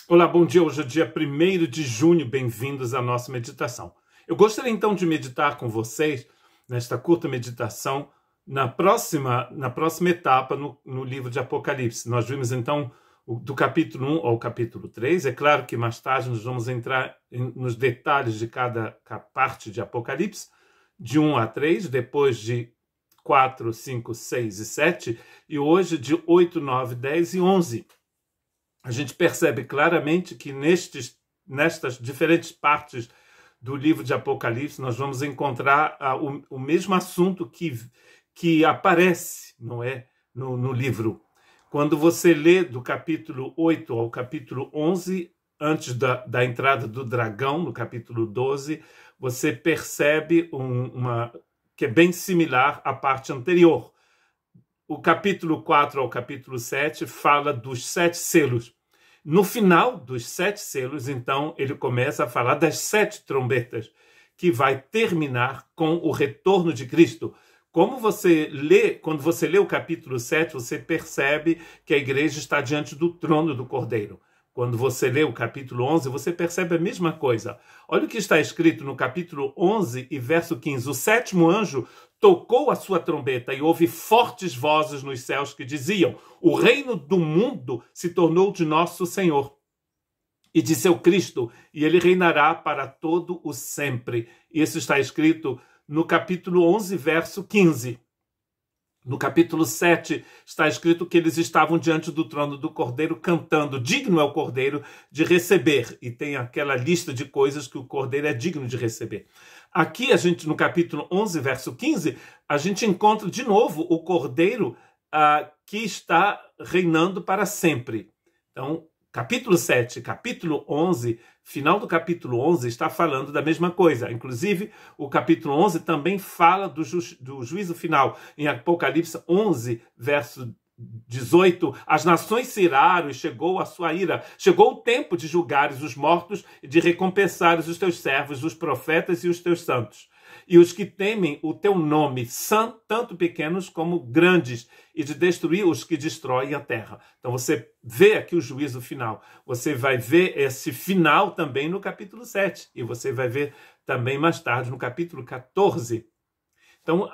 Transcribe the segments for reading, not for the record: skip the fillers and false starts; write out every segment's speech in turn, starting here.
Olá, bom dia. Hoje é dia 1º de junho. Bem-vindos à nossa meditação. Eu gostaria então de meditar com vocês, nesta curta meditação, na próxima etapa no livro de Apocalipse. Nós vimos então do capítulo 1 ao capítulo 3. É claro que mais tarde nós vamos entrar nos detalhes de cada parte de Apocalipse, de 1 a 3, depois de 4, 5, 6 e 7, e hoje de 8, 9, 10 e 11. A gente percebe claramente que nestas diferentes partes do livro de Apocalipse nós vamos encontrar o mesmo assunto que aparece, não é, no livro. Quando você lê do capítulo 8 ao capítulo 11, antes da entrada do dragão, no capítulo 12, você percebe que é bem similar à parte anterior. O capítulo 4 ao capítulo 7 fala dos 7 selos. No final dos 7 selos, então, ele começa a falar das 7 trombetas, que vai terminar com o retorno de Cristo. Quando você lê o capítulo 7, você percebe que a igreja está diante do trono do Cordeiro. Quando você lê o capítulo 11, você percebe a mesma coisa. Olha o que está escrito no capítulo 11 e verso 15. O 7º anjo tocou a sua trombeta e houve fortes vozes nos céus que diziam: o reino do mundo se tornou de nosso Senhor e de seu Cristo, e ele reinará para todo o sempre. Isso está escrito no capítulo 11, verso 15. No capítulo 7 está escrito que eles estavam diante do trono do Cordeiro cantando: digno é o Cordeiro de receber. E tem aquela lista de coisas que o Cordeiro é digno de receber. Aqui, no capítulo 11, verso 15, a gente encontra de novo o Cordeiro que está reinando para sempre. Então, capítulo 7, capítulo 11, final do capítulo 11 está falando da mesma coisa. Inclusive, o capítulo 11 também fala do juízo final. Em Apocalipse 11, verso 18, as nações se iraram e chegou a sua ira. Chegou o tempo de julgares os mortos e de recompensares os teus servos, os profetas e os teus santos. E os que temem o teu nome, são tanto pequenos como grandes, e de destruir os que destroem a terra. Então você vê aqui o juízo final. Você vai ver esse final também no capítulo 7. E você vai ver também mais tarde no capítulo 14. Então,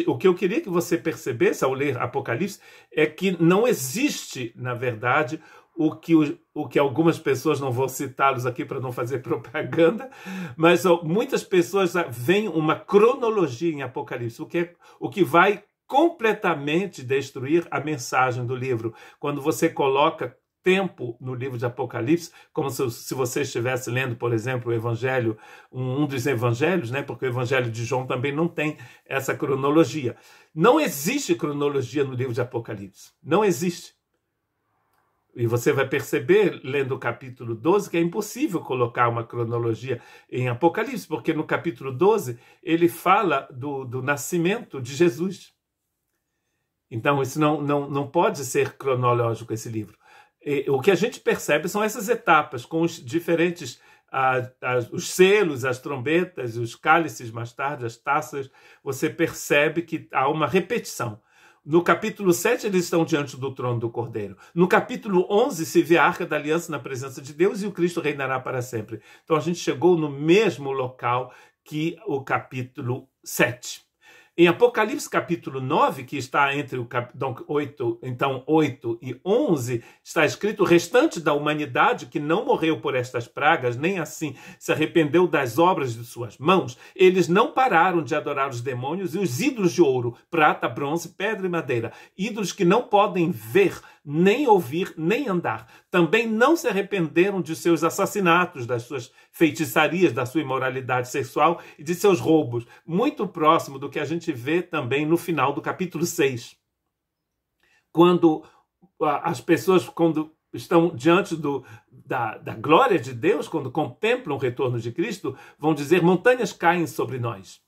o que eu queria que você percebesse ao ler Apocalipse é que não existe, na verdade, o que algumas pessoas, não vou citá-los aqui para não fazer propaganda, mas muitas pessoas veem uma cronologia em Apocalipse, o que vai completamente destruir a mensagem do livro. Quando você coloca tempo no livro de Apocalipse, como se você estivesse lendo, por exemplo, o Evangelho, um dos Evangelhos, né? Porque o Evangelho de João também não tem essa cronologia. Não existe cronologia no livro de Apocalipse. Não existe. E você vai perceber, lendo o capítulo 12, que é impossível colocar uma cronologia em Apocalipse, porque no capítulo 12 ele fala do nascimento de Jesus. Então, isso não pode ser cronológico, esse livro. O que a gente percebe são essas etapas, com os diferentes os selos, as trombetas, os cálices mais tarde, as taças. Você percebe que há uma repetição. No capítulo 7, eles estão diante do trono do Cordeiro. No capítulo 11, se vê a Arca da Aliança na presença de Deus e o Cristo reinará para sempre. Então, a gente chegou no mesmo local que o capítulo 7. Em Apocalipse capítulo 9, que está entre 8 e 11, está escrito: o restante da humanidade que não morreu por estas pragas, nem assim se arrependeu das obras de suas mãos, eles não pararam de adorar os demônios e os ídolos de ouro, prata, bronze, pedra e madeira, ídolos que não podem ver, nem ouvir, nem andar. Também não se arrependeram de seus assassinatos, das suas feitiçarias, da sua imoralidade sexual e de seus roubos, muito próximo do que a gente vê também no final do capítulo 6. Quando as pessoas, quando estão diante da glória de Deus, quando contemplam o retorno de Cristo, vão dizer: montanhas caem sobre nós.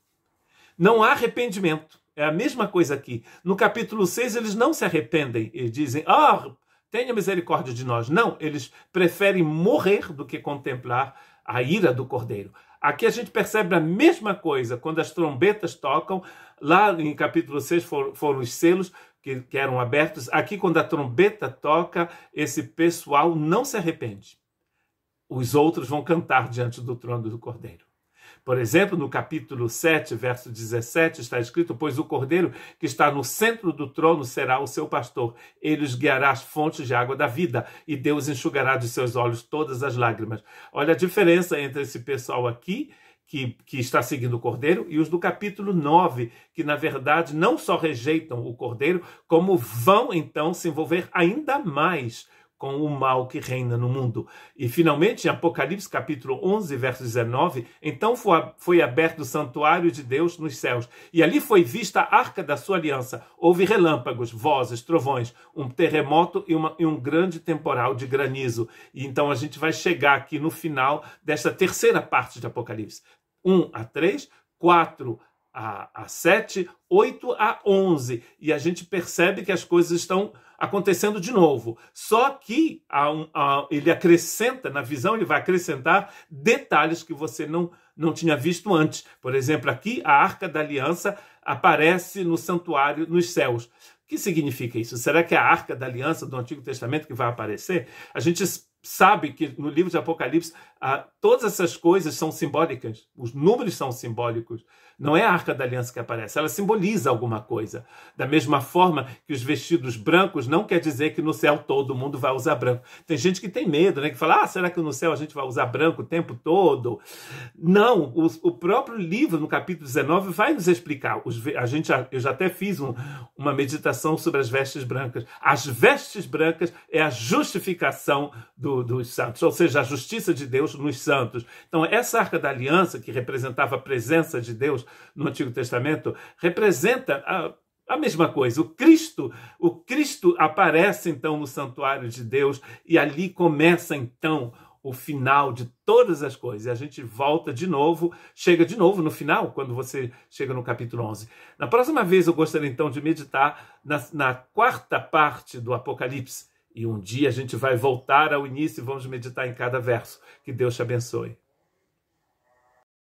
Não há arrependimento. É a mesma coisa aqui. No capítulo 6, eles não se arrependem e dizem: tenha misericórdia de nós. Não, eles preferem morrer do que contemplar a ira do Cordeiro. Aqui a gente percebe a mesma coisa quando as trombetas tocam. Lá em capítulo 6 foram os selos que eram abertos. Aqui, quando a trombeta toca, esse pessoal não se arrepende. os outros vão cantar diante do trono do Cordeiro. Por exemplo, no capítulo 7, verso 17, está escrito: pois o Cordeiro que está no centro do trono será o seu pastor. Ele os guiará às fontes de água da vida, e Deus enxugará de seus olhos todas as lágrimas. Olha a diferença entre esse pessoal aqui, que está seguindo o Cordeiro, e os do capítulo 9, que na verdade não só rejeitam o Cordeiro, como vão então se envolver ainda mais com o mal que reina no mundo. E finalmente, em Apocalipse capítulo 11, verso 19, então foi aberto o santuário de Deus nos céus, e ali foi vista a arca da sua aliança. Houve relâmpagos, vozes, trovões, um terremoto e um grande temporal de granizo. E então a gente vai chegar aqui no final desta terceira parte de Apocalipse. 1 a 3, 4 a 7, 8 a 11. E a gente percebe que as coisas estão acontecendo de novo. Só que ele acrescenta, na visão, ele vai acrescentar detalhes que você não tinha visto antes. Por exemplo, aqui a Arca da Aliança aparece no santuário nos céus. O que significa isso? Será que é a Arca da Aliança do Antigo Testamento que vai aparecer? A gente sabe que no livro de Apocalipse todas essas coisas são simbólicas, os números são simbólicos. Não é a Arca da Aliança que aparece, ela simboliza alguma coisa. Da mesma forma que os vestidos brancos não quer dizer que no céu todo mundo vai usar branco. Tem gente que tem medo, né? Que fala, será que no céu a gente vai usar branco o tempo todo? Não, o próprio livro, no capítulo 19, vai nos explicar. Eu já até fiz uma meditação sobre as vestes brancas. As vestes brancas é a justificação dos santos, ou seja, a justiça de Deus nos santos. Então, essa Arca da Aliança, que representava a presença de Deus no Antigo Testamento, representa a mesma coisa. O Cristo aparece, então, no santuário de Deus, e ali começa, então, o final de todas as coisas. E a gente volta de novo, chega de novo no final, quando você chega no capítulo 11. Na próxima vez, eu gostaria, então, de meditar na quarta parte do Apocalipse. E um dia a gente vai voltar ao início e vamos meditar em cada verso. Que Deus te abençoe.